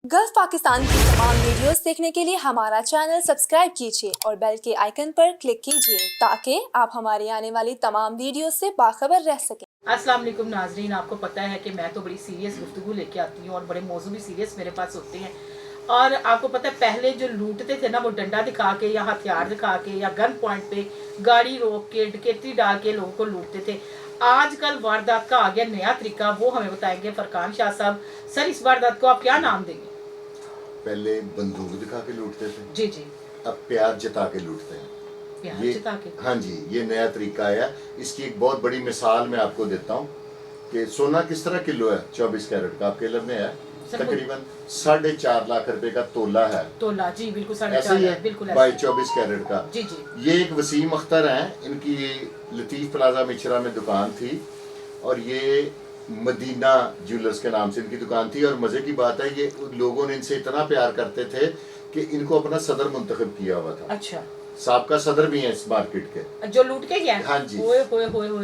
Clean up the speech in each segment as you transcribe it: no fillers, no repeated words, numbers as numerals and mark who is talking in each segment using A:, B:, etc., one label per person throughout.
A: Gulf Pakistan की तमाम videos देखने के लिए हमारा चैनल सब्सक्राइब कीजिए और बेल के आइकन पर क्लिक कीजिए ताकि आप हमारी आने वाली तमाम वीडियोस से बाखबर रह सकें।
B: अस्सलाम वालेकुम नाजरीन, आपको पता है कि मैं तो बड़ी सीरियस गुफ्तगू लेके आती हूँ और बड़े मौजू भी सीरियस मेरे पास होते हैं। और आपको पता है पहले जो लूटते थे ना, वो डंडा दिखा के या हथियार दिखा के या गन पॉइंट पे गाड़ी रोक के डकैती डाल के लोगों को लूटते थे। आजकल वारदात का आ गया नया तरीका, वो हमें बताएंगे फरकान शाह साहब। सर, इस वारदात को आप क्या नाम देंगे?
C: पहले बंदूक दिखा के लूटते थे,
B: जी जी,
C: अब प्यार जता के लूटते हैं।
B: प्यार
C: ये
B: जता के?
C: हाँ जी, ये नया तरीका है। इसकी एक बहुत बड़ी मिसाल मैं आपको देता हूँ कि सोना किस तरह किलो है 24 कैरेट का आपके लब में है, तकरीबन 4.5 लाख रुपए का तोला है।
B: तोला, जी बिल्कुल,
C: ऐसा ही है,
B: बिल्कुल
C: बाई 24 कैरेट का।
B: जी जी,
C: ये एक वसीम अख्तर हैं, इनकी लतीफ प्लाजा मिचरा में दुकान थी और ये मदीना ज्वेलर्स के नाम से इनकी दुकान थी। और मजे की बात है, ये लोगों ने इनसे इतना प्यार करते थे कि इनको अपना सदर मुंतखब किया हुआ था।
B: अच्छा,
C: साहब सदर भी है इस मार्केट के,
B: जो लूट के गया?
C: हाँ जी।
B: ओए,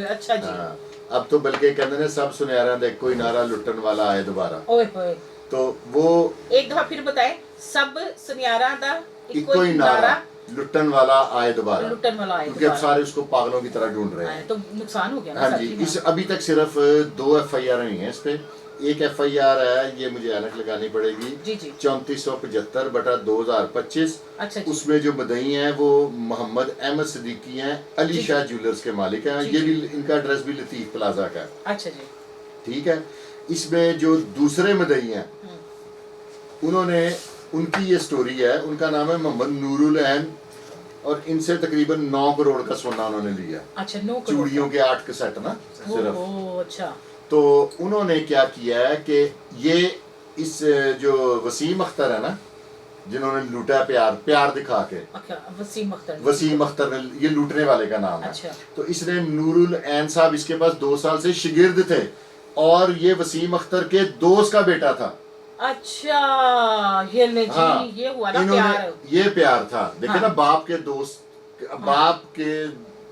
B: अच्छा जी।
C: हाँ, अब तो बल्कि कहते हैं सब सुनहरा देख कोई नारा लुटन वाला आए दोबारा।
B: ओए होए,
C: तो वो
B: एक दफा फिर बताएं। सब सुनियारा दा
C: इको ही नारा लुटन वाला आए दोबारा,
B: लुटन वाला आए
C: क्योंकि अब सारे उसको पागलों की तरह ढूंढ रहे हैं।
B: तो नुकसान हो गया ना
C: हाँ
B: सर
C: जी,
B: जी।
C: इस अभी तक सिर्फ 2 FIR हुई हैं इस पे। एक FIR है, ये मुझे ऐनक लगानी पड़ेगी,
B: जी जी,
C: 3475/2025।
B: अच्छा जी,
C: उसमें जो मदई हैं वो मोहम्मद अहमद सिद्दीकी हैं, अली शाह ज्वेलर्स के मालिक हैं।
B: जी,
C: ये भी इनका एड्रेस भी लतीफ प्लाजा का है।
B: अच्छा जी,
C: ठीक है। इसमें जो दूसरे मदई हैं उन्होंने, उनकी ये स्टोरी है, उनका नाम है मोहम्मद नूरुल ऐन और इनसे तकरीबन 9 करोड़ का सोना उन्होंने लिया।
B: अच्छा, 9 करोड़
C: चूड़ियों के 8 के सेट ना सिर्फ।
B: अच्छा,
C: तो उन्होंने क्या किया है कि ये इस जो वसीम अख्तर है ना, जिन्होंने लूटा प्यार दिखा के,
B: अच्छा, वसीम
C: अख्तर ने, ये लूटने वाले का नाम है।
B: अच्छा,
C: तो इसने नूरुल ऐन साहब इसके पास 2 साल से शिगिर्द थे और ये वसीम अख्तर के दोस्त का बेटा था।
B: अच्छा, ये ले जी,
C: हाँ,
B: ये हुआ ना प्यार।
C: ये प्यार था, देखे
B: हाँ,
C: ना, बाप के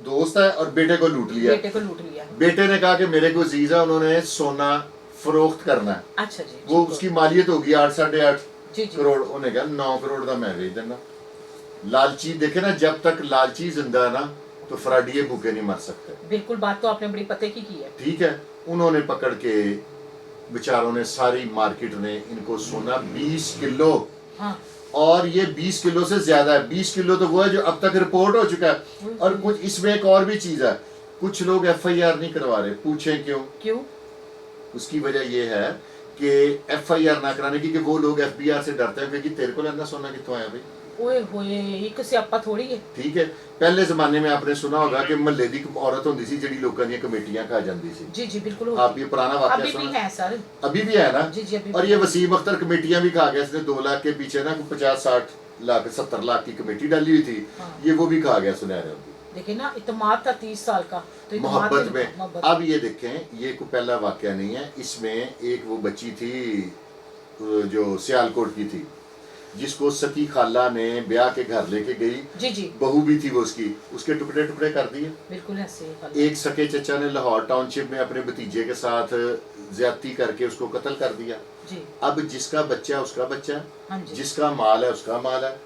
C: दोस्त है और बेटे को लूट लिया। बेटे ने कहा कि मेरे को अजीज है, उन्होंने सोना फरोख्त करना है।
B: अच्छा जी,
C: वो उसकी मालियत होगी 8-8.5
B: जी,
C: करोड़, उन्हें कहा 9 करोड़ का मैं भेज देना। लालची, देखे ना, जब तक लालची जिंदा है ना तो फराडिये भूखे नहीं मर सकते।
B: बिल्कुल, बात तो आपने बड़ी पते की है।
C: ठीक है। उन्होंने पकड़ के, बेचारों ने, सारी मार्केट ने इनको सोना 20 किलो,
B: हाँ,
C: और ये 20 किलो से ज्यादा है। 20 किलो तो वो है जो अब तक रिपोर्ट हो चुका है। और कुछ इसमें एक और भी चीज है, कुछ लोग FIR नहीं करवा रहे। पूछे क्यों? उसकी वजह ये है कि FIR ना कराने की कि वो लोग FBI से डरते हैं कि तेरे को लेना सोना कितों आया भाई।
B: ओए होए, एक स्यापा थोड़ी है।
C: ठीक है। पहले जमाने में आपने सुना होगा कि महल्ले दी औरत होती सी जिहड़ी लोकां दी कमेटियां खा जाती सी।
B: जी जी, बिल्कुल।
C: आप ये पुराना वाकया
B: अभी भी है सर,
C: अभी भी है ना।
B: जी जी, अभी
C: और ये वसीम अख्तर कमेटियां भी खा गया, इसने 2 लाख के पीछे ना 50-60 लाख 70 लाख की कमेटी डाली हुई थी।
B: हाँ।
C: ये वो भी खा गया सुनहरे की।
B: देखिए ना, इत्मीनात था 30 साल का, तो
C: मोहब्बत में। अब ये देखें, ये कोई पहला वाकया नहीं है। इसमें एक वो बच्ची थी जो सियालकोट की थी, जिसको सकी खाला ने ब्याह के घर लेके गई।
B: जी जी,
C: बहू भी थी वो उसके टुकड़े टुकड़े कर दिए।
B: बिल्कुल ऐसे।
C: एक सके चचा ने लाहौर टाउनशिप में अपने भतीजे के साथ ज्यादती करके उसको कत्ल कर दिया।
B: जी,
C: अब जिसका बच्चा उसका बच्चा,
B: हाँ जी,
C: जिसका माल है उसका माल है,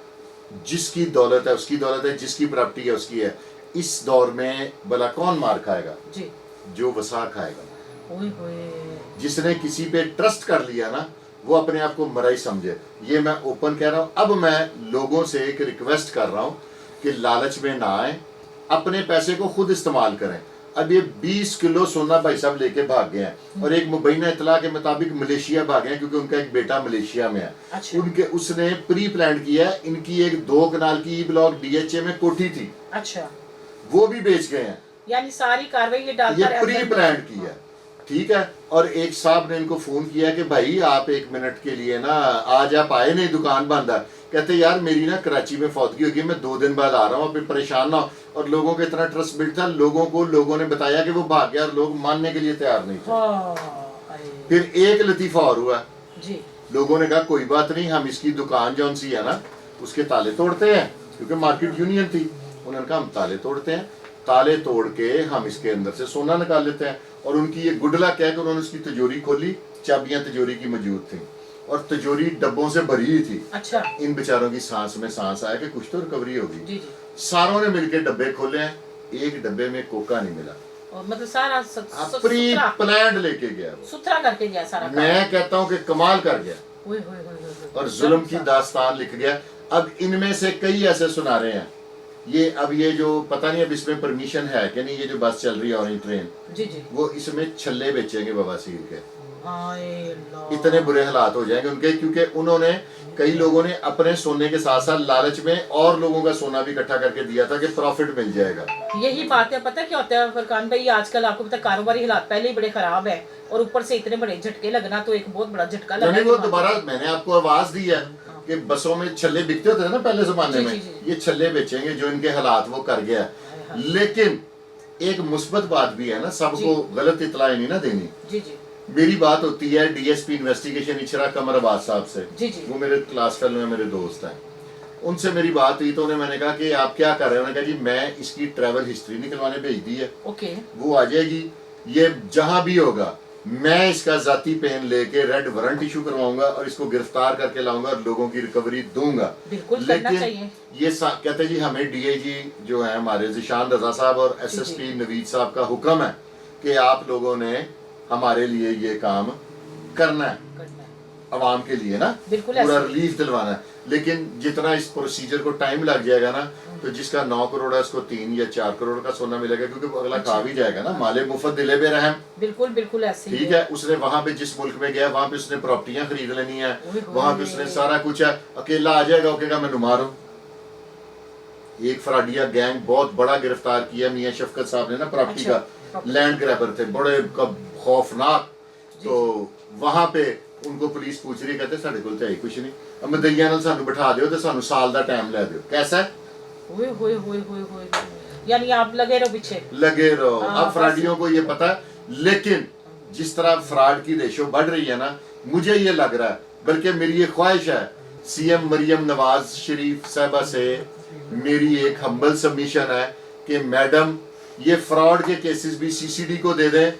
C: जिसकी दौलत है उसकी दौलत है, जिसकी प्रॉपर्टी है उसकी है। इस दौर में भला कौन मार खाएगा?
B: जी,
C: जो वसा खाएगा।
B: ओए होए,
C: जिसने किसी पे ट्रस्ट कर लिया ना, वो अपने आप को मराई समझे। ये मैं ओपन कह रहा हूँ। अब मैं लोगों से एक रिक्वेस्ट कर रहा हूँ कि लालच में ना आए, अपने पैसे को खुद इस्तेमाल करें। अब ये 20 किलो सोना भाई साहब लेके भाग गए हैं और एक मुबैना इतला के मुताबिक मलेशिया भागे हैं, क्योंकि उनका एक बेटा मलेशिया में है।
B: अच्छा,
C: उसने प्री प्लान किया है। इनकी एक 2 कनाल की ई ब्लॉक DHA में कोठी थी,
B: अच्छा,
C: वो भी बेच गए हैं।
B: यानी सारी कार्रवाई ये डालता
C: ये
B: रहा,
C: प्री प्लान की है। ठीक है। और एक साहब ने इनको फोन किया कि भाई आप 1 मिनट के लिए ना, आज आप आए नहीं, दुकान बंद है। कहते यार मेरी ना कराची में फौतगी होगी, मैं 2 दिन बाद आ रहा हूँ, फिर परेशान ना हो। और लोगों को इतना ट्रस्ट बिल्ड था, लोगों ने बताया कि वो भाग गया और लोग मानने के लिए तैयार नहीं थे। फिर एक लतीफा और हुआ
B: जी,
C: लोगों ने कहा कोई बात नहीं, हम इसकी दुकान जौन सी है ना उसके ताले तोड़ते हैं, क्योंकि मार्केट यूनियन थी। उन्होंने कहा हम ताले तोड़ते हैं, ताले तोड़ के हम इसके अंदर से सोना निकाल लेते हैं। और उनकी ये गुड लक है कि उन्होंने उसकी तिजोरी खोली, चाबियां तिजोरी की मौजूद थी। और तिजोरी डब्बों से भरी हुई थी।
B: अच्छा
C: इन बेचारों की सांस में सांस आया कि कुछ तो रिकवरी होगी।
B: जी जी।
C: सारों ने मिलकर डब्बे खोले हैं, एक डब्बे में कोका नहीं मिला।
B: और मतलब सारा
C: प्री प्लान्ड लेके गया वो।
B: सुथरा करके गया सारा काम।
C: मैं कहता हूँ कि कमाल कर गया
B: ओए होए होए होए।
C: और जुल्म की दास्तान लिख गया। अब इनमें से कई ऐसे सुना रहे हैं, ये अब ये जो पता नहीं अब इसमें परमिशन है कि नहीं, ये जो बस चल रही है ऑरेंज ट्रेन,
B: जी जी।
C: वो इसमें छल्ले बेचेंगे बवासीर के।
B: हाय अल्लाह।
C: इतने बुरे हालात हो जाएंगे उनके, क्योंकि उन्होंने कई लोगों ने अपने सोने के साथ साथ लालच में और लोगों का सोना भी इकट्ठा करके दिया था कि प्रॉफिट मिल जाएगा।
B: यही बात है, पता है क्या होता है फरकान भाई, आजकल आपको पता है कारोबारी हालात पहले ही बड़े खराब है और ऊपर से इतने बड़े झटके लगना तो एक बहुत बड़ा झटका लगा।
C: वो दोबारा मैंने आपको आवाज दी है कि बसों में छल्ले बिकते होते थे ना पहले जमाने
B: जी,
C: में,
B: जी, जी।
C: ये छल्ले बेचेंगे जो इनके हालात वो कर गया। लेकिन एक मुस्बत बात भी है ना, सबको गलत इतलाएं नहीं ना देनी।
B: जी जी
C: मेरी बात होती है डीएसपी इन्वेस्टिगेशन इचरा कमर अब्बास साहब से,
B: जी जी।
C: वो मेरे क्लास फेलो हैं, मेरे दोस्त हैं। उनसे मेरी बात हुई तो उन्हें मैंने कहा कि आप क्या कर रहे हैं, उन्होंने कहा जी मैं इसकी ट्रैवल हिस्ट्री निकलवाने भेज दी है,
B: ओके
C: वो आ जाएगी, ये जहां भी होगा मैं इसका जाती पेन लेके रेड वारंट इशू करवाऊंगा और इसको गिरफ्तार करके लाऊंगा और लोगों की रिकवरी दूंगा।
B: बिल्कुल करना चाहिए।
C: ये कहते जी हमें डीआईजी जो है हमारे जिशान रजा साहब और एसएसपी नवीद साहब का हुक्म है कि आप लोगों ने हमारे लिए ये काम करना है, अवाम के लिए ना,
B: बिल्कुल
C: पूरा
B: ऐसे।
C: रिलीफ दिलवाना है। लेकिन जितना इस प्रोसीजर को टाइम लग जाएगा ना, तो जिसका 9 करोड़ है उसको 3 या 4 करोड़ का सोना मिलेगा, क्योंकि वो अगला खा भी जाएगा ना। माले मुफ्त दिले बेरहम।
B: बिल्कुल बिल्कुल ऐसे ही
C: ठीक है, उसने वहां पे जिस मुल्क में गया वहां पे उसने प्रॉपर्टियां खरीद लेनी है, वहां पे उसने सारा कुछ है, अकेला आ जाएगा, कहेगा मैं नुमार हूं। एक फराडिया गैंग बहुत बड़ा गिरफ्तार किया मियां शफकत साहब ने ना, प्रॉपर्टी का लैंड ग्रैबर थे बड़े खौफनाक। तो वहां पे उनको पुलिस पूछ रही, कहते साढ़े कोल तो है कुछ नहीं, अब मदइया नाल सानू बिठा दियो ते सानू साल दा टाइम ले दियो। कैसा है?
B: ओए होए होए होए होए, यानी आप लगे रहो पीछे,
C: लगे रहो।
B: हाँ,
C: अब फ्रॉडियों को ये पता है, लेकिन जिस तरह फ्रॉड की रेशो बढ़ रही है ना, मुझे ये लग रहा है, बल्कि मेरी ये ख्वाहिश है, सीएम मरियम नवाज शरीफ साहबा से मेरी एक हम्बल सबमिशन है कि मैडम ये फ्रॉड के केसेस भी सीसीडी को दे दें।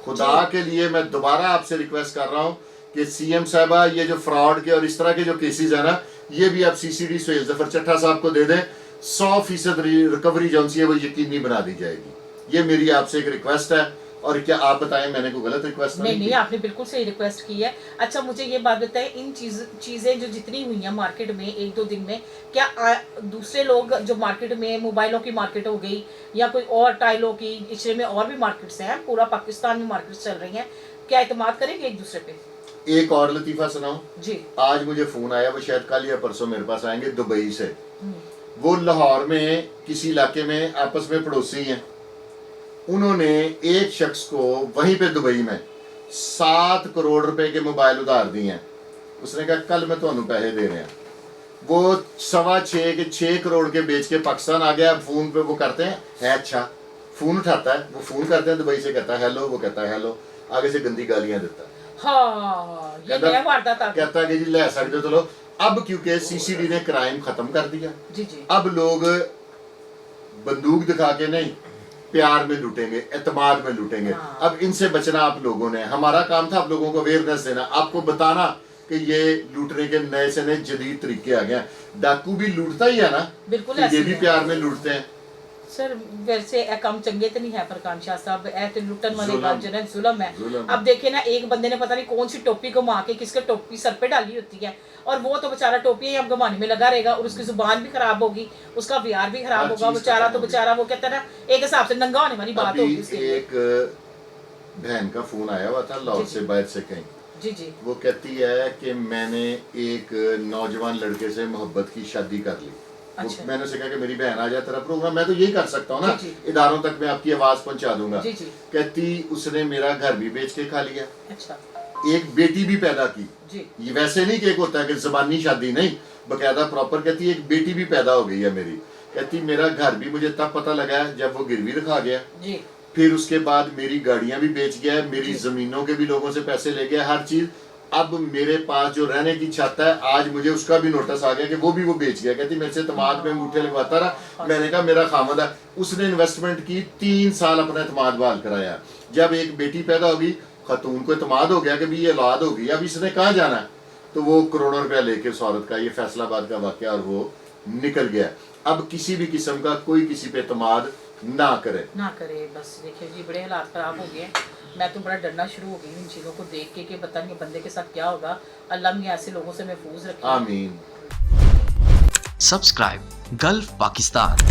C: खुदा के लिए मैं दोबारा आपसे रिक्वेस्ट कर रहा हूँ कि सीएम साहबा ये जो फ्रॉड के और इस तरह के जो केसेस है ना, ये भी आप सीसीडी सुहेल जफर चट्टा साहब को दे दें। 100% रिकवरी जो है वो यकीनी बना दी जाएगी। ये मेरी आपसे एक रिक्वेस्ट है। और क्या आप बताएं, मैंने कोई गलत रिक्वेस्ट
B: नहीं, आपने बिल्कुल सही रिक्वेस्ट की है। अच्छा मुझे ये बात बताएं, इन चीज़ें जो जितनी हुई हैं मार्केट में 1-2 दिन में, क्या दूसरे लोग जो मार्केट में मोबाइलों की मार्केट हो गई या कोई और टाइलों की, इचरे में और भी मार्केट्स हैं, पूरा पाकिस्तान में मार्केट्स चल रही हैं, क्या एतमाद करेंगे एक दूसरे पे?
C: एक और लतीफ़ा सुनाऊं
B: जी।
C: आज मुझे फोन आया, वो शायद कल या परसों मेरे पास आएंगे दुबई से। वो लाहौर में किसी इलाके में आपस में पड़ोसी हैं, उन्होंने एक शख्स को वहीं पे दुबई में 7 करोड़ रुपए के मोबाइल उधार दिए हैं। उसने कहा कल मैं ਤੁਹਾਨੂੰ पैसे दे रहे हैं। वो 6.25 के 6 करोड़ के बेच के पाकिस्तान आ गया। फोन पे वो करते हैं, है अच्छा, फोन उठाता है, वो फोन करते हैं दुबई से, कहता है हेलो, वो कहता है हेलो, आगे से गंदी गालियां देता है।
B: हाँ, ये नया वारदात आ गया।
C: कहता है कि जी ले सकते हो चलो। अब क्योंकि सीसीडी ने क्राइम खत्म कर दिया,
B: जी जी,
C: अब लोग बंदूक दिखा के नहीं, प्यार में लूटेंगे, एतमाद में लूटेंगे।
B: हाँ।
C: अब इनसे बचना आप लोगों ने, हमारा काम था आप लोगों को अवेयरनेस देना, आपको बताना कि ये लूटने के नए से नए जदीद तरीके आ गए। डाकू भी लूटता ही है ना,
B: बिल्कुल
C: तो
B: ऐसे
C: ये
B: ही
C: भी
B: है।
C: प्यार में लूटते हैं।
B: सर वैसे ए काम चंगे तो नहीं है फरकान शाह साहब, ए तो लुटन वाली
C: जुल्म।
B: बात जो है जुल्म है।
C: जुल्म।
B: अब देखिए ना, एक बंदे ने पता नहीं कौन सी टोपी घुमा के किसके टोपी सर पे डाली होती है, और वो तो बेचारा टोपी अब घुमाने में लगा रहेगा, और उसकी जुबान भी खराब होगी, उसका व्यवहार भी खराब
C: हर
B: होगा।
C: चीज़
B: बेचारा
C: खराब
B: तो
C: होगी।
B: बेचारा वो कहता है ना, एक हिसाब से नंगा होने वाली बात होगी उसके
C: अभी
B: लिए।
C: एक बहन का फोन आया हुआ था लाहौर
B: जी,
C: से,
B: जी।
C: बाहर से कहीं।
B: जी जी,
C: वो कहती है कि मैंने एक नौजवान लड़के से मोहब्बत की शादी कर ली।
B: अच्छा।
C: मैंने उसे कहा कि मेरी बहन आ जाए तेरा प्रोग्राम, मैं तो यही कर सकता हूँ ना,
B: जी, जी।
C: इदारों तक मैं आपकी आवाज पहुंचा दूंगा।
B: जी, जी।
C: कहती उसने मेरा घर भी बेच के खा लिया,
B: अच्छा
C: एक बेटी भी पैदा की।
B: जी,
C: ये वैसे नहीं कि एक होता है कि जबानी शादी, नहीं, बकायदा प्रॉपर। कहती एक बेटी भी पैदा हो गई है मेरी। कहती मेरा घर भी मुझे तब पता लगा जब वो गिरवी रखा गया,
B: जी,
C: फिर उसके बाद मेरी गाड़ियां भी बेच गया, मेरी जमीनों के भी लोगों से पैसे ले गया, हर चीज। अब मेरे पास जो रहने की छत है, आज मुझे उसका भी नोटिस आ गया कि वो बेच गया। कहती मेरे से तमाद में अंगूठे लगवाता रहा। मैंने कहा मेरा खामद है। उसने इन्वेस्टमेंट की, 3 साल अपना एतमाद बहाल कराया। जब एक बेटी पैदा होगी, खतून को एतमाद हो गया कि भी ये औलाद होगी, अब इसने कहाँ जाना है। تو وہ کروڑوں روپیہ لے کے اس عورت کا، یہ فیصل آباد کا واقعہ، اور وہ نکل گیا. اب کسی بھی قسم کا کوئی کسی پہ اعتماد نہ کرے.
B: بس دیکھیے جی بڑے حالات خراب ہو گئے. میں تو بڑا ڈرنا شروع ہو گئی ان چیزوں کو دیکھ کے کہ پتہ نہیں بندے کے ساتھ کیا ہوگا. اللہ مجھے ایسے لوگوں سے محفوظ رکھے.
C: آمین.
D: Subscribe Gulf Pakistan.